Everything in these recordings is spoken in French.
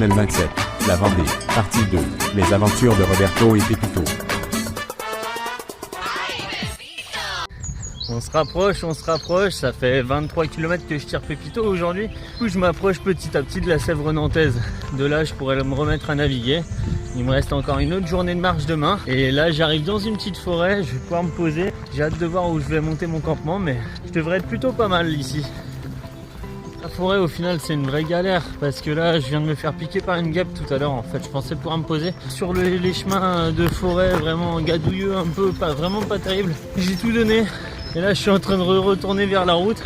Channel 27, La Vendée, partie 2, les aventures de Roberto et Pepito. On se rapproche, ça fait 23 km que je tire Pepito aujourd'hui. Du coup je m'approche petit à petit de la Sèvre nantaise. De là je pourrais me remettre à naviguer. Il me reste encore une autre journée de marche demain. Et là j'arrive dans une petite forêt, je vais pouvoir me poser. J'ai hâte de voir où je vais monter mon campement, mais je devrais être plutôt pas mal ici. La forêt au final c'est une vraie galère parce que là je viens de me faire piquer par une guêpe tout à l'heure. En fait je pensais pouvoir me poser sur les chemins de forêt vraiment gadouilleux, un peu vraiment pas terrible. J'ai tout donné. Et là je suis en train de retourner vers la route.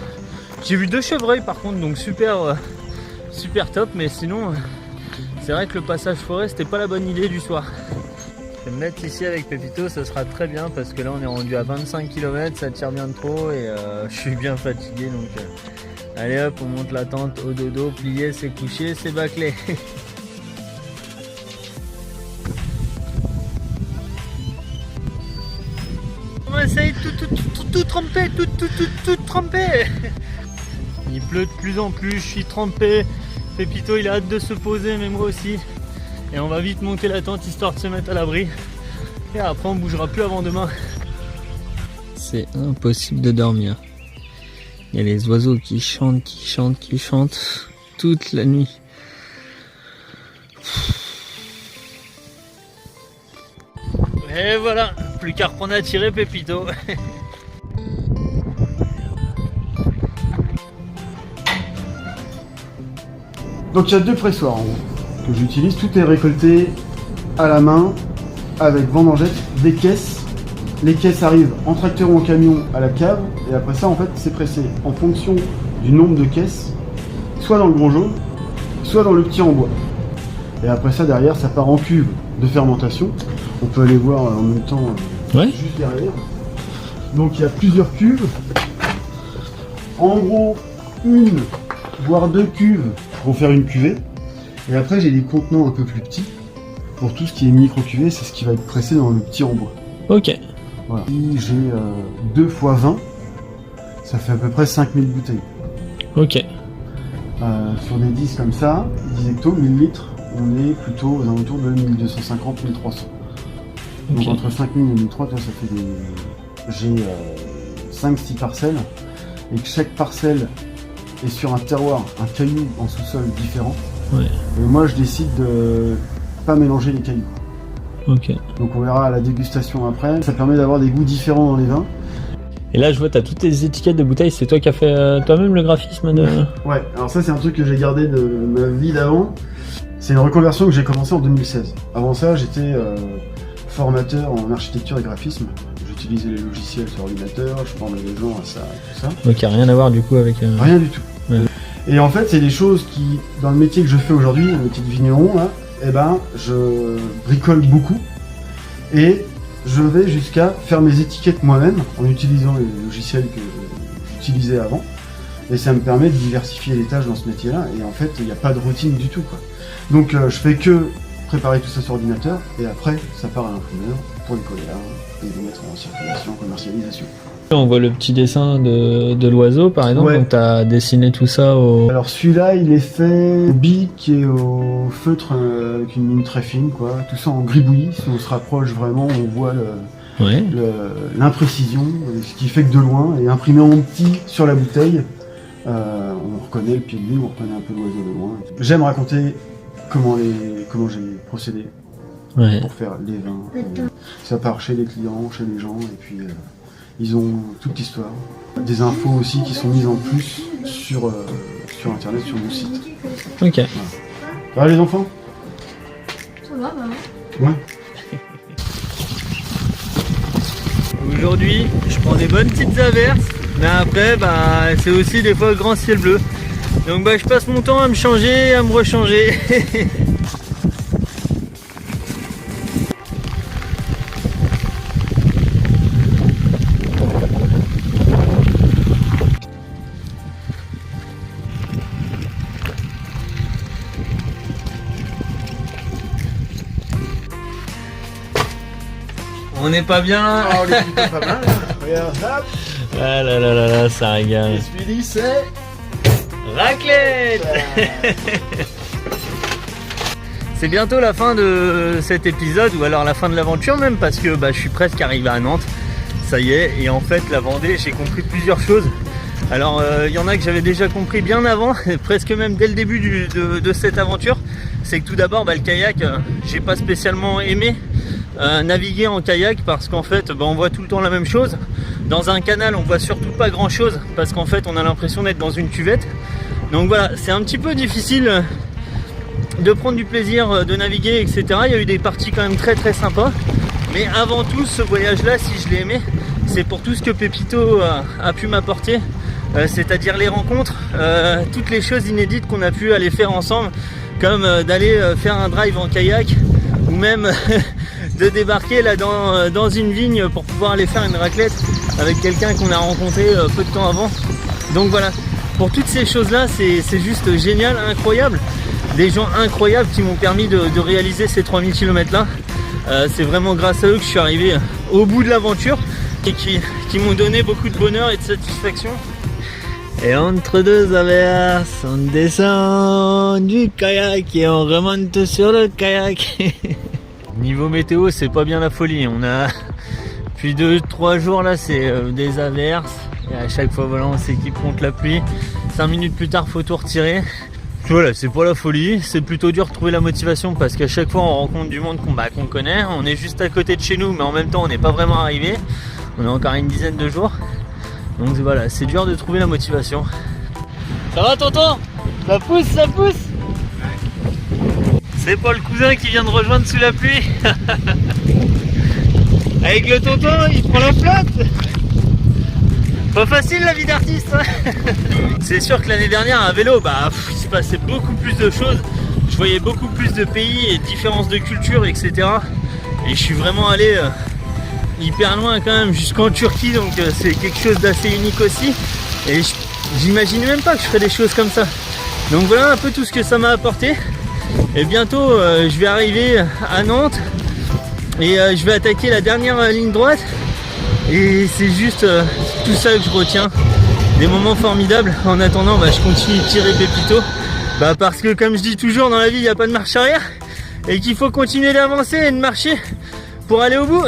J'ai vu 2 chevreuils par contre, donc super top, mais sinon c'est vrai que le passage forêt c'était pas la bonne idée du soir. Je vais me mettre ici avec Pepito, ça sera très bien parce que là on est rendu à 25 km, ça tire bien trop et je suis bien fatigué, donc allez hop, on monte la tente au dodo, plié, c'est couché, c'est bâclé. On essaye tout trempé, tout trempé. Il pleut de plus en plus, je suis trempé. Pepito il a hâte de se poser, mais moi aussi. Et on va vite monter la tente histoire de se mettre à l'abri. Et après on bougera plus avant demain. C'est impossible de dormir. Il y a les oiseaux qui chantent toute la nuit. Et voilà, plus qu'à reprendre à tirer Pepito. Donc il y a 2 pressoirs en gros que j'utilise. Tout est récolté à la main avec vendangette, des caisses. Les caisses arrivent en tracteur ou en camion à la cave et après ça en fait c'est pressé en fonction du nombre de caisses, soit dans le gros jaune, soit dans le petit en bois. Et après ça derrière ça part en cuve de fermentation. On peut aller voir en même temps juste derrière. Donc il y a plusieurs cuves. En gros, 1 voire 2 cuves pour faire une cuvée. Et après j'ai des contenants un peu plus petits. Pour tout ce qui est micro-cuvée, c'est ce qui va être pressé dans le petit en bois. Ok. Voilà. J'ai 2 x 20. Ça fait à peu près 5000 bouteilles. Ok. Sur des 10 comme ça, 10 hectos, 1000 litres, on est plutôt aux alentours de 1250, 1300. Donc Okay. entre 5000 et 1300, ça fait des... J'ai 5-6 parcelles, et que chaque parcelle est sur un terroir, un caillou en sous-sol différent. Ouais. Et moi je décide de pas mélanger les cailloux. Ok. Donc on verra à la dégustation après. Ça permet d'avoir des goûts différents dans les vins. Et là je vois t'as toutes tes étiquettes de bouteilles, c'est toi qui as fait toi-même le graphisme de... Ouais, alors ça c'est un truc que j'ai gardé de ma vie d'avant. C'est une reconversion que j'ai commencé en 2016. Avant ça j'étais formateur en architecture et graphisme. J'utilisais les logiciels sur ordinateur, je formais les gens à ça, tout ça. Donc y a rien à voir du coup avec... Rien du tout. Ouais. Et en fait c'est des choses qui, dans le métier que je fais aujourd'hui, le métier de vigneron, là, eh ben, je bricole beaucoup. Et je vais jusqu'à faire mes étiquettes moi-même en utilisant les logiciels que j'utilisais avant. Et ça me permet de diversifier les tâches dans ce métier-là. Et en fait, il n'y a pas de routine du tout, quoi. Donc je fais que préparer tout ça sur ordinateur. Et après, ça part à l'imprimeur pour les coller là et les mettre en circulation, en commercialisation. On voit le petit dessin de l'oiseau par exemple, Ouais. donc t'as dessiné tout ça au... Alors celui-là, il est fait au bic et au feutre avec une ligne très fine, quoi. Tout ça en gribouillis. Si on se rapproche vraiment, on voit l'imprécision, ce qui fait que de loin, et imprimé en petit sur la bouteille, on reconnaît le pied de nez, on reconnaît un peu l'oiseau de loin. J'aime raconter comment j'ai procédé pour faire les vins. Ça part chez les clients, chez les gens, et puis ils ont toute l'histoire. Des infos aussi qui sont mises en plus sur internet, sur mon site. Ok. Voilà. Ça va les enfants? Ça va, bah. Ouais. Aujourd'hui, je prends des bonnes petites averses, mais après, bah, c'est aussi des fois le grand ciel bleu. Donc bah, je passe mon temps à me changer, à me rechanger. On n'est pas bien là. Ah, on est plutôt pas mal. Regarde, hop. Ah là là là là, ça régale. Et celui-ci, c'est... Raclette. C'est bientôt la fin de cet épisode, ou alors la fin de l'aventure même, parce que je suis presque arrivé à Nantes. Ça y est, et en fait la Vendée, j'ai compris plusieurs choses. Alors il y en a que j'avais déjà compris bien avant, presque même dès le début de cette aventure. C'est que tout d'abord le kayak, j'ai pas spécialement aimé naviguer en kayak, parce qu'en fait on voit tout le temps la même chose. Dans un canal on voit surtout pas grand chose, parce qu'en fait on a l'impression d'être dans une cuvette. Donc voilà, c'est un petit peu difficile de prendre du plaisir, de naviguer, etc. Il y a eu des parties quand même très sympas. Mais avant tout, ce voyage-là, si je l'ai aimé, c'est pour tout ce que Pépito a pu m'apporter. C'est-à-dire les rencontres, toutes les choses inédites qu'on a pu aller faire ensemble, comme d'aller faire un drive en kayak, ou même de débarquer là dans une vigne pour pouvoir aller faire une raclette avec quelqu'un qu'on a rencontré peu de temps avant. Donc voilà, pour toutes ces choses-là, c'est juste génial, incroyable. Des gens incroyables qui m'ont permis de réaliser ces 3000 km là. C'est vraiment grâce à eux que je suis arrivé au bout de l'aventure et qui m'ont donné beaucoup de bonheur et de satisfaction. Et entre deux averses, on descend du kayak et on remonte sur le kayak. Niveau météo, c'est pas bien la folie. On a depuis 2-3 jours là, c'est des averses. Et à chaque fois, voilà, on s'équipe contre la pluie. 5 minutes plus tard, faut tout retirer. Voilà, c'est pas la folie, c'est plutôt dur de trouver la motivation, parce qu'à chaque fois on rencontre du monde qu'on connaît, on est juste à côté de chez nous, mais en même temps on n'est pas vraiment arrivé, on a encore une dizaine de jours, donc voilà, c'est dur de trouver la motivation. Ça va tonton? Ça pousse, ça pousse? C'est pas le cousin qui vient de rejoindre sous la pluie. Avec le tonton, il prend la flotte. Pas facile la vie d'artiste, hein. C'est sûr que l'année dernière à vélo, il se passait beaucoup plus de choses. Je voyais beaucoup plus de pays et de différences de culture, etc. Et je suis vraiment allé hyper loin quand même, jusqu'en Turquie, donc c'est quelque chose d'assez unique aussi. Et j'imaginais même pas que je ferais des choses comme ça. Donc voilà un peu tout ce que ça m'a apporté. Et bientôt je vais arriver à Nantes et je vais attaquer la dernière ligne droite. Et c'est juste tout ça que je retiens, des moments formidables. En attendant, je continue de tirer Pépito, parce que comme je dis toujours, dans la vie il n'y a pas de marche arrière et qu'il faut continuer d'avancer et de marcher pour aller au bout.